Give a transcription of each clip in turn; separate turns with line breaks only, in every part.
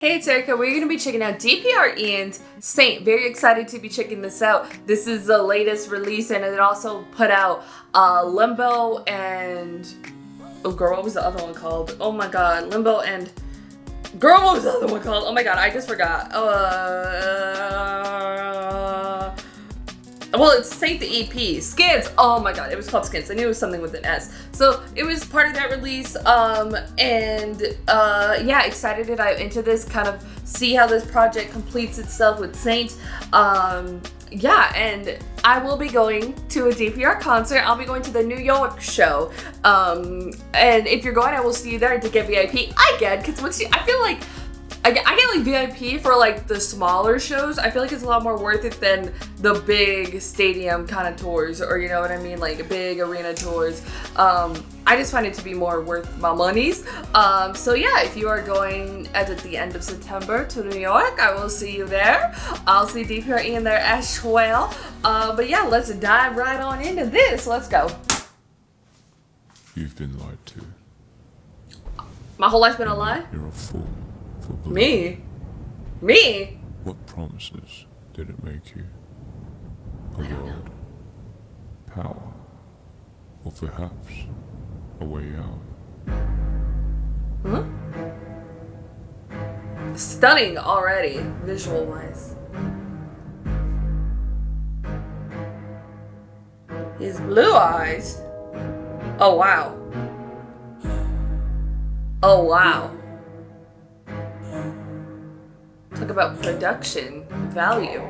Hey, it's Erika. We're going to be checking out DPR Ian's Saint. Very excited to be checking this out. This is the latest release, and it also put out Limbo and... Oh, girl, what was the other one called? Oh my god, Limbo and... Girl, what was the other one called? Oh my god, I just forgot. Well, it's Saint the EP. Skins! Oh my god, it was called Skins. I knew it was something with an S. So, it was part of that release, yeah, excited to dive into this, kind of see how this project completes itself with Saint. Yeah, and I will be going to a DPR concert. I'll be going to the New York show. And if you're going, I will see you there to get VIP. I get, because I feel like I get like VIP for like the smaller shows. I feel like it's a lot more worth it than the big stadium kind of tours, or you know what I mean, like big arena tours. I just find it to be more worth my monies. So yeah, if you are going at the end of September to New York, I will see you there. I'll see DPR Ian there as well. But yeah, let's dive right on into this. Let's go.
You've been lied to.
My whole life's been a lie?
You're a fool.
Me? Me?
What promises did it make you? A world, power, or perhaps a way out?
Stunning already, visual-wise. His blue eyes. Oh wow. Oh wow. Talk about production value.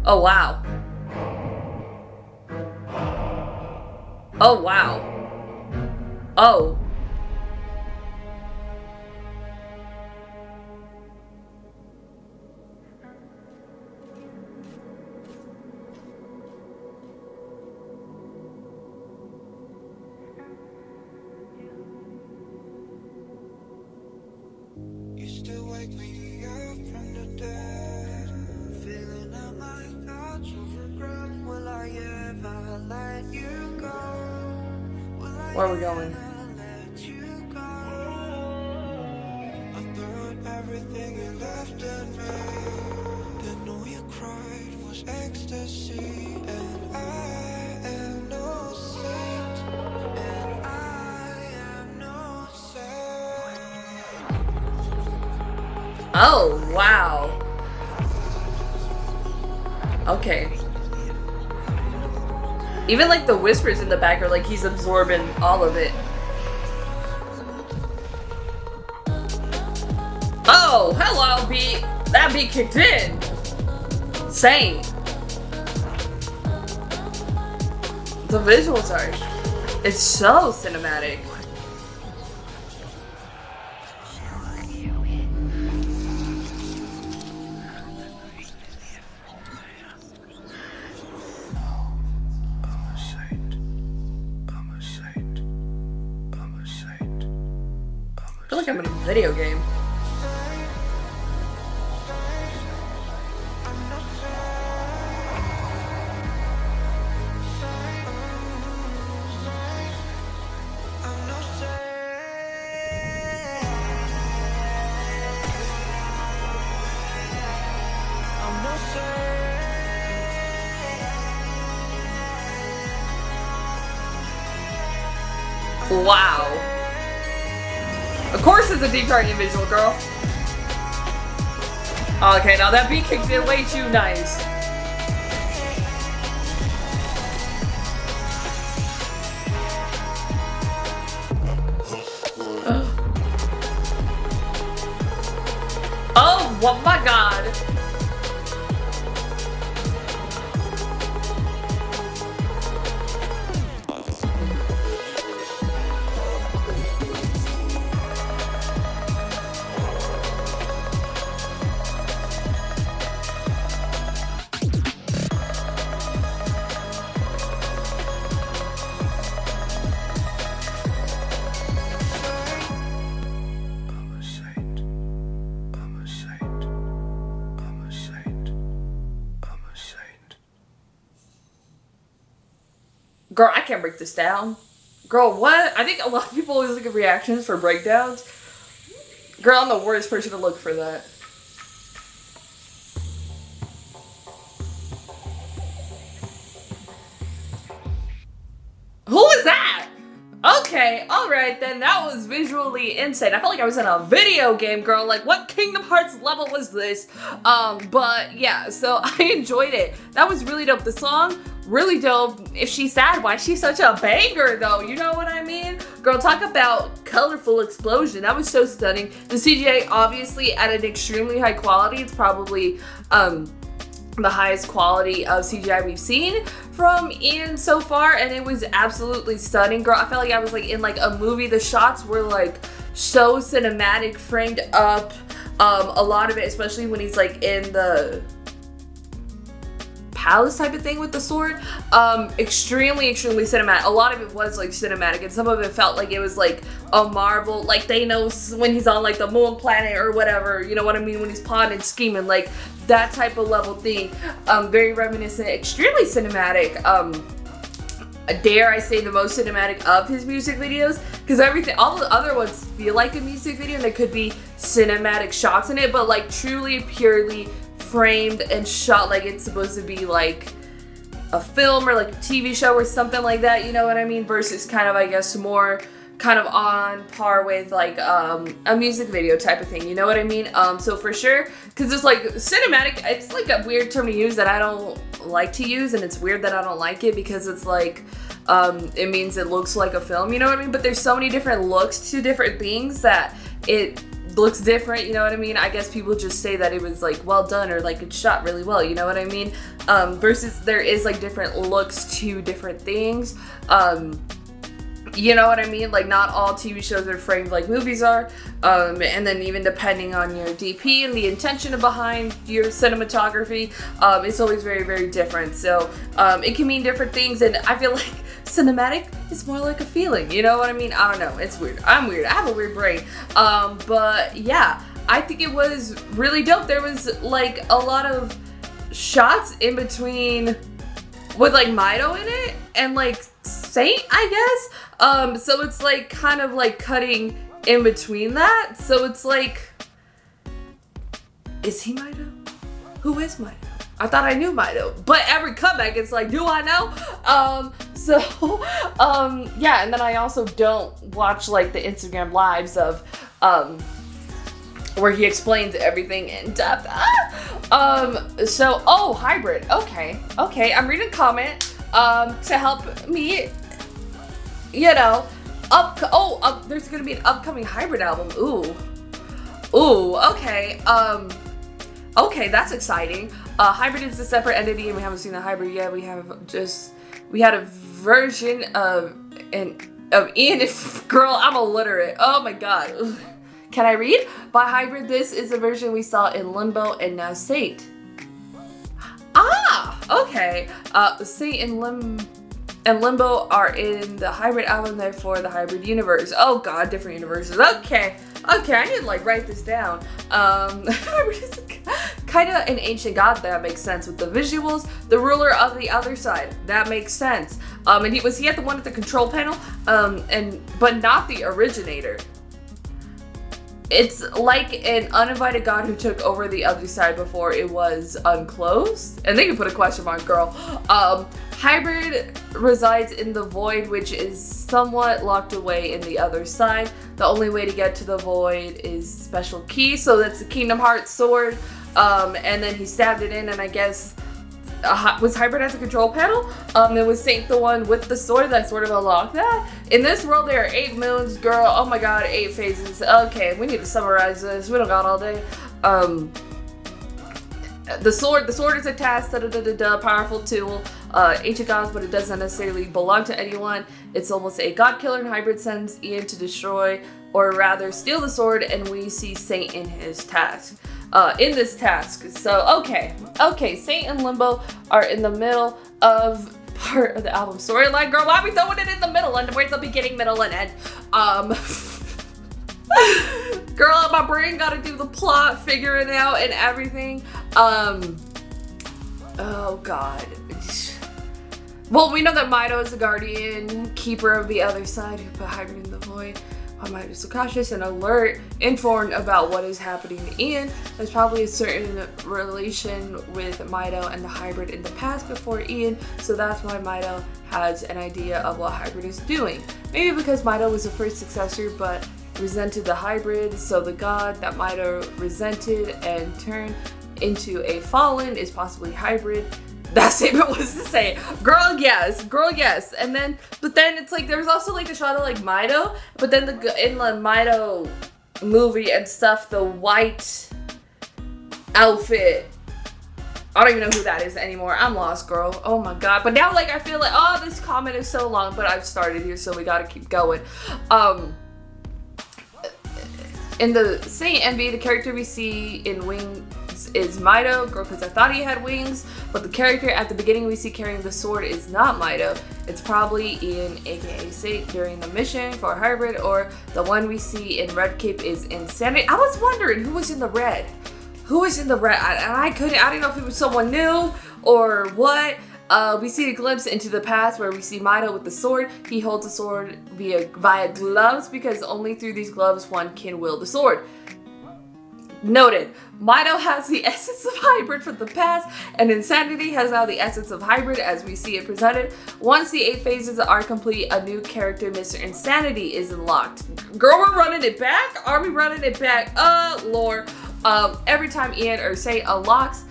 Oh wow. Oh wow. Oh.
You still wake me up from the dead, feeling I might got you regret. Will I ever let you go?
Where are we going?
Let you go? I burned everything you left in me. Then all you cried was ecstasy, and I am no saint, and I am no saint.
Oh, wow. Okay. Even like the whispers in the back are like he's absorbing all of it. Oh, hello, beat. That beat kicked in. Saint. The visuals are... It's so cinematic. I feel like I'm in a video game. Wow. Of course it's a DPR Ian visual, girl. Okay, now that beat kicked in way too nice. Oh my god. Girl, I can't break this down. Girl, what? I think a lot of people always look at reactions for breakdowns. Girl, I'm the worst person to look for that. Who is that? Okay, alright then, that was visually insane. I felt like I was in a video game, girl. Like, what Kingdom Hearts level was this? But yeah, so I enjoyed it. That was really dope. The song, really dope. If she's sad, why is she such a banger though? You know what I mean? Girl, talk about colorful explosion. That was so stunning. The CGI, obviously, at an extremely high quality. It's probably, the highest quality of CGI we've seen from Ian so far, and it was absolutely stunning. Girl, I felt like I was like in like a movie. The shots were like so cinematic, framed up. A lot of it, especially when he's like in the palace type of thing with the sword, extremely cinematic. A lot of it was like cinematic, and some of it felt like it was like a Marvel, like Thanos when he's on like the moon planet or whatever, you know what I mean, when he's plotting and scheming, like that type of level thing. Very reminiscent, extremely cinematic. Dare I say the most cinematic of his music videos, because everything, all the other ones feel like a music video and there could be cinematic shots in it, but like truly purely framed and shot like it's supposed to be like a film or like a TV show or something like that, you know what I mean, versus kind of, I guess, more kind of on par with like a music video type of thing, you know what I mean? So for sure, because it's like cinematic, it's like a weird term to use that I don't like to use, and it's weird that I don't like it because it's like it means it looks like a film, you know what I mean? But there's so many different looks to different things that it looks different, you know what I mean? I guess people just say that it was like well done or like it's shot really well, you know what I mean? Versus there is like different looks to different things. You know what I mean? Like not all TV shows are framed like movies are. And then even depending on your DP and the intention behind your cinematography, it's always very different. So it can mean different things, and I feel like cinematic is more like a feeling, you know what I mean? I don't know, it's weird. I'm weird, I have a weird brain. But yeah, I think it was really dope. There was like a lot of shots in between with like Mido in it and like Saint, I guess. So it's like kind of like cutting in between that. So it's like, is he Mido? Who is Mido? I thought I knew Mido, but every comeback it's like, do I know? Yeah, and then I also don't watch like the Instagram lives of where he explains everything in depth. Hybrid. Okay, I'm reading a comment to help me, you know, there's gonna be an upcoming Hybrid album. Ooh, okay. Okay, that's exciting. Hybrid is a separate entity, and we haven't seen the Hybrid yet. We had a version of Ian. Girl, I'm illiterate. Oh my god. Can I read? By Hybrid, this is a version we saw in Limbo and now Saint. Okay. Saint and Limbo are in the Hybrid album, therefore the Hybrid universe. Oh god, different universes. Okay, I need to like write this down. Hybrid is kind of an ancient god. That makes sense with the visuals. The ruler of the other side. That makes sense. And was he at the one at the control panel? But not the originator. It's like an uninvited god who took over the other side before it was unclosed. And they can put a question mark, girl. Hybrid resides in the void, which is somewhat locked away in the other side. The only way to get to the void is special key. So that's the Kingdom Hearts sword. And then he stabbed it in, and I guess was Hybrid at the control panel? Then was Saint the one with the sword that sort of unlocked that? In this world, there are 8 moons, girl. Oh my god, 8 phases. Okay, we need to summarize this. We don't got all day. The sword is a task, powerful tool. Ancient gods, but it doesn't necessarily belong to anyone. It's almost a god killer, and Hybrid sends Ian to destroy, or rather steal the sword, and we see Saint in his task. In this task. So, okay, Saint and Limbo are in the middle of part of the album storyline. Girl, why are we throwing it in the middle? And where's the beginning, middle, and end? Girl, my brain gotta do the plot, figure it out, and everything. Oh god. Well, we know that Mido is the guardian, keeper of the other side, who put Hybrid in the void. why Mito is so cautious and alert, informed about what is happening to Ian. There's probably a certain relation with Mito and the hybrid in the past before Ian, so that's why Mito has an idea of what hybrid is doing. Maybe because Mito was the first successor but resented the hybrid, so the god that Mito resented and turned into a fallen is possibly hybrid. That statement was to say, girl, yes, and then, but then it's like, there's also like a shot of like Mito, but then in the Mito movie and stuff, the white outfit, I don't even know who that is anymore. I'm lost, girl. Oh my god. But now, like, I feel like, oh, this comment is so long, but I've started here, so we gotta keep going. In the same MV, the character we see in Wings is Mito, girl, because I thought he had wings, but the character at the beginning we see carrying the sword is not Mito. It's probably Ian, aka Sate, during the mission for hybrid, or the one we see in Red Cape is Insanity. I was wondering who was in the red. Who was in the red? I didn't know if it was someone new or what. We see a glimpse into the past where we see Mito with the sword. He holds the sword via gloves because only through these gloves one can wield the sword. Noted, Mito has the essence of hybrid from the past, and Insanity has now the essence of hybrid as we see it presented. Once the 8 phases are complete, a new character, Mr. Insanity, is unlocked. Girl, we're running it back? Are we running it back? Lord. Every time Ian or Sate unlocks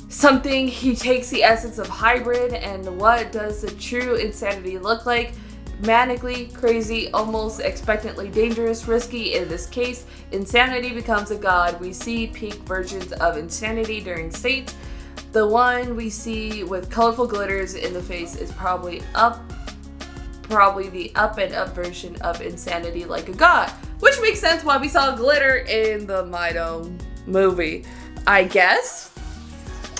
something, he takes the essence of hybrid. And what does the true Insanity look like? Manically, crazy, almost expectantly dangerous, risky. In this case, Insanity becomes a god. We see peak versions of Insanity during Sate. The one we see with colorful glitters in the face is probably the up and up version of Insanity like a god. Which makes sense why we saw glitter in the Mito movie, I guess.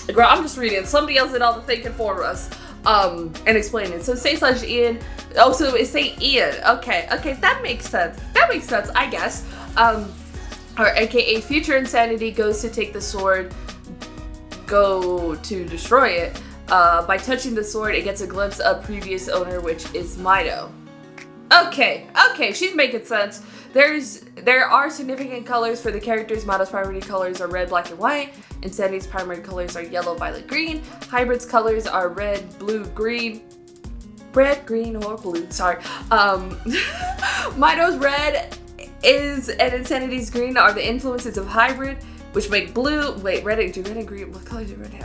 Girl, I'm just reading. Somebody else did all the thinking for us. And explain it. So Sate/Ian. Oh, so it's Sate Ian. Okay, that makes sense. I guess. Or AKA future Insanity goes to take the sword, go to destroy it. By touching the sword, it gets a glimpse of previous owner, which is Mito. Okay, she's making sense. There are significant colors for the characters. Mito's primary colors are red, black, and white. Insanity's primary colors are yellow, violet, green. Hybrid's colors are red, blue, green. Red, green, or blue, sorry. Mito's red and Insanity's green are the influences of hybrid, which make blue. Wait, red and green. What colors are red?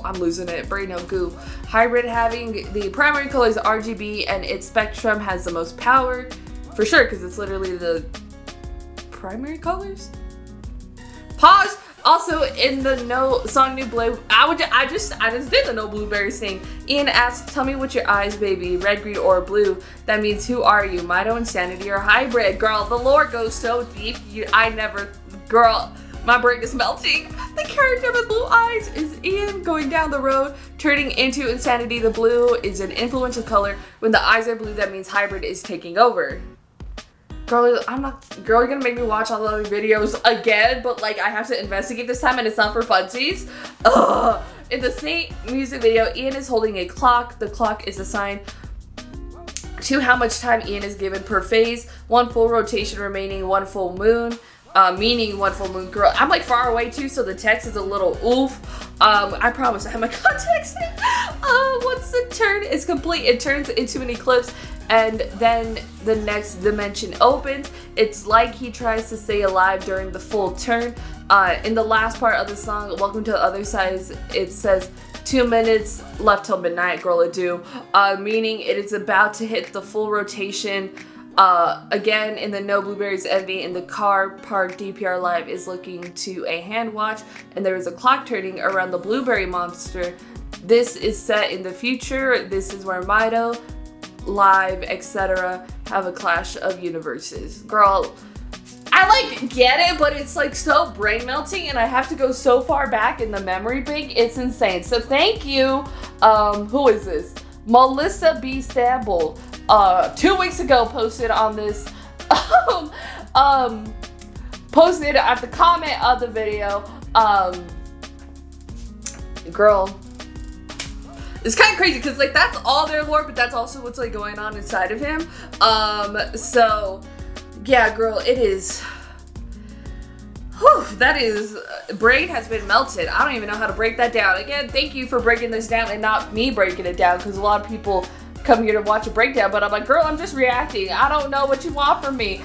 I'm losing it. Brain no goo. Hybrid having the primary colors RGB, and its spectrum has the most power. For sure, because it's literally the primary colors. Pause. Also, in the song New Blue, I just did the No Blueberries thing. Ian asks, "Tell me what your eyes, baby, red, green, or blue." That means, who are you, Mito, Insanity, or hybrid? Girl, the lore goes so deep. Girl, my brain is melting. The character with blue eyes is Ian going down the road, turning into Insanity. The blue is an influential color. When the eyes are blue, that means hybrid is taking over. Girl, you're gonna make me watch all the other videos again, but like I have to investigate this time and it's not for funsies. Ugh. In the same music video, Ian is holding a clock. The clock is assigned to how much time Ian is given per phase. 1 full rotation remaining, 1 full moon. Meaning 1 full moon. Girl, I'm like far away too, so the text is a little oof. I promise I have my context. Once the turn is complete, it turns into an eclipse, and then the next dimension opens. It's like he tries to stay alive during the full turn. In the last part of the song, Welcome to the Other Side, it says 2 minutes left till midnight, girl, it do. Meaning it is about to hit the full rotation. Again, in the No Blueberries Envy, in the car park, DPR Live is looking to a hand watch, and there is a clock turning around the blueberry monster. This is set in the future. This is where Mito, Live, etc. have a clash of universes. Girl, I like get it, but it's like so brain melting, and I have to go so far back in the memory bank. It's insane. So thank you. Who is this? Melissa B. Stamble. 2 weeks ago posted on this posted at the comment of the video. Girl, it's kind of crazy because like that's all their lore, but that's also what's like going on inside of him. So yeah, girl, it is. Whew, that is, brain has been melted. I don't even know how to break that down. Again, thank you for breaking this down and not me breaking it down, because a lot of people come here to watch a breakdown, but I'm like, girl, I'm just reacting. I don't know what you want from me.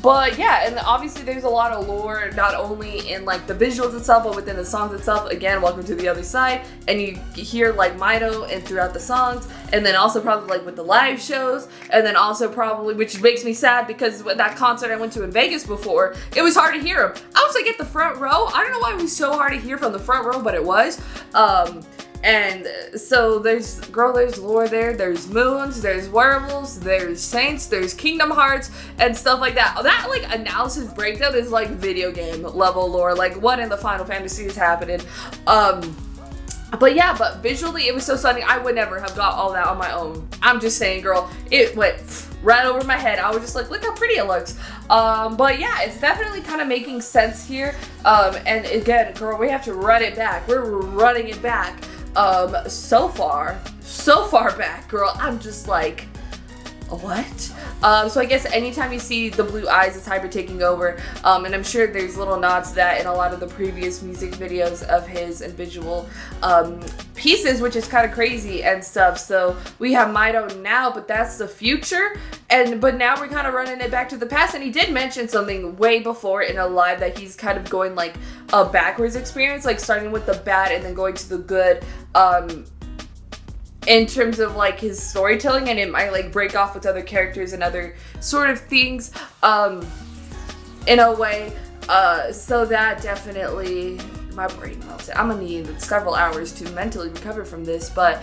But yeah, and obviously there's a lot of lore, not only in like the visuals itself, but within the songs itself. Again, welcome to the other side, and you hear like Mito and throughout the songs, and then also probably like with the live shows, and then also probably, which makes me sad because with that concert I went to in Vegas before, it was hard to hear him. I was like at the front row. I don't know why it was so hard to hear from the front row, but it was. And so there's lore there, there's moons, there's werewolves, there's saints, there's Kingdom Hearts, and stuff like that. That like analysis breakdown is like video game level lore, like what in the Final Fantasy is happening. But yeah, but visually it was so stunning. I would never have got all that on my own. I'm just saying, girl, it went right over my head. I was just like, look how pretty it looks. But yeah, it's definitely kind of making sense here. And again, girl, we have to run it back. We're running it back. So far back, girl, I'm just like, what? So I guess anytime you see the blue eyes, it's Hyper taking over, and I'm sure there's little nods to that in a lot of the previous music videos of his and visual pieces, which is kind of crazy and stuff. So we have Mito now, but that's the future, but now we're kind of running it back to the past. And he did mention something way before in a live that he's kind of going like a backwards experience, like starting with the bad and then going to the good, in terms of like his storytelling, and it might like break off with other characters and other sort of things in a way, so that definitely, my brain melted. I'm gonna need several hours to mentally recover from this, but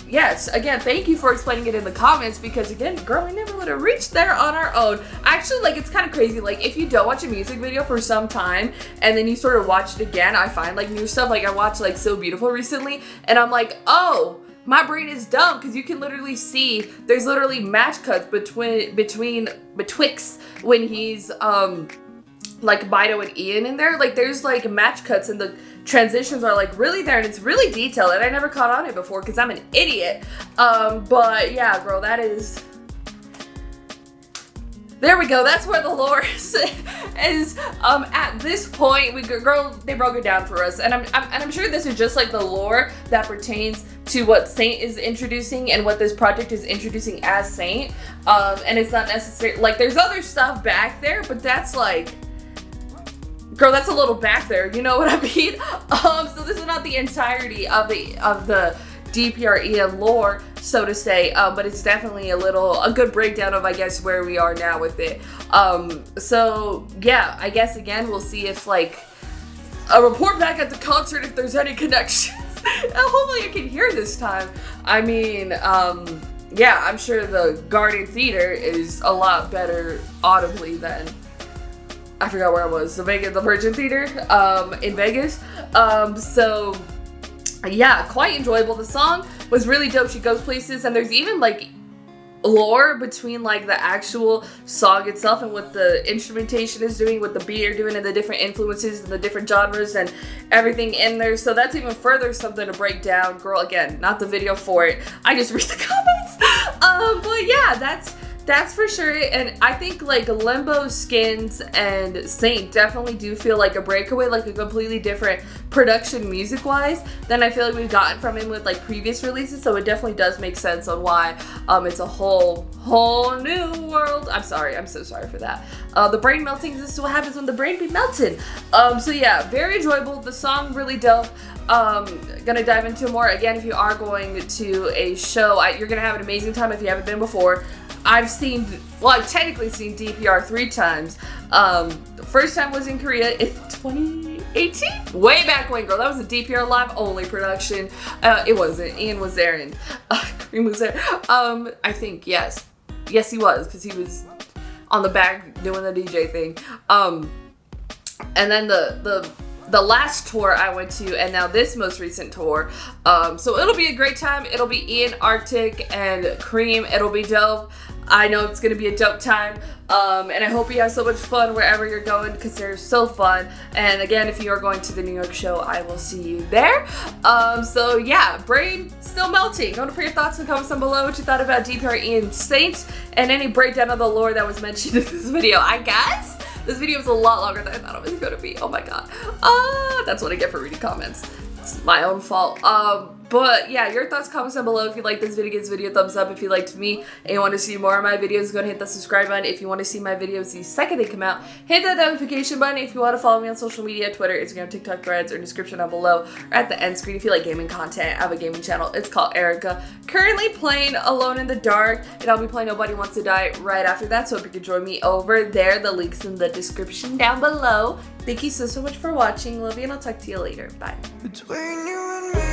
yes, again, thank you for explaining it in the comments, because again, girl, we never would have reached there on our own. Actually, like, it's kind of crazy, like if you don't watch a music video for some time and then you sort of watch it again, I find like new stuff. Like I watched like So Beautiful recently, and I'm like, oh, my brain is dumb, because you can literally see there's literally match cuts betwixt when he's like Mito and Ian in there. Like there's like match cuts and the transitions are like really there, and it's really detailed, and I never caught on it before because I'm an idiot. But yeah, girl, that is, there we go. That's where the lore is at this point. They broke it down for us, and I'm sure this is just like the lore that pertains to what Saint is introducing and what this project is introducing as Saint. And it's not necessary, like there's other stuff back there, but that's like, girl, that's a little back there, you know what I mean? So this is not the entirety of the DPR Ian lore, so to say, but it's definitely a good breakdown of, I guess, where we are now with it. So yeah, I guess again we'll see if like a report back at the concert if there's any connections. Hopefully I can hear this time. I mean, yeah, I'm sure the Garden Theater is a lot better audibly than, I forgot where I was, the Virgin Theater in Vegas. So yeah, quite enjoyable. The song was really dope. She goes places, and there's even like lore between like the actual song itself and what the instrumentation is doing, what the beat are doing, and the different influences and the different genres and everything in there. So that's even further something to break down. Girl, again, not the video for it, I just read the comments. But yeah, that's for sure. And I think like Limbo, Skins, and Saint definitely do feel like a breakaway, like a completely different production music wise than I feel like we've gotten from him with like previous releases. So it definitely does make sense on why it's a whole new world. I'm so sorry for that. The brain melting, this is what happens when the brain be melted. So yeah, very enjoyable. The song really dope. Gonna dive into more. Again, if you are going to a show, you're gonna have an amazing time if you haven't been before. I've technically seen DPR 3 times. The first time was in Korea in 2018? Way back when, girl. That was a DPR live only production. It wasn't. Ian was there and Cream was there. I think, yes. Yes, he was, because he was on the back doing the DJ thing. And then the last tour I went to, and now this most recent tour. So it'll be a great time. It'll be Ian, Arctic, and Cream. It'll be dope. I know it's gonna be a dope time, and I hope you have so much fun wherever you're going because they're so fun. And again, if you are going to the New York show, I will see you there. So yeah, brain still melting. Go to put your thoughts in the comments down below what you thought about DPR Ian Saint and any breakdown of the lore that was mentioned in this video. I guess this video was a lot longer than I thought it was gonna be. Oh my god. That's what I get for reading comments. It's my own fault. But yeah, your thoughts, comments down below. If you like this video, give this video a thumbs up. If you liked me and you want to see more of my videos, go ahead and hit the subscribe button. If you want to see my videos the second they come out, hit that notification button. If you want to follow me on social media, Twitter, Instagram, TikTok, Threads, or description down below, or at the end screen. If you like gaming content, I have a gaming channel. It's called Erika. Currently playing Alone in the Dark, and I'll be playing Nobody Wants to Die right after that, so if you could join me over there, the link's in the description down below. Thank you so much for watching. Love you, and I'll talk to you later. Bye.
Between you and me.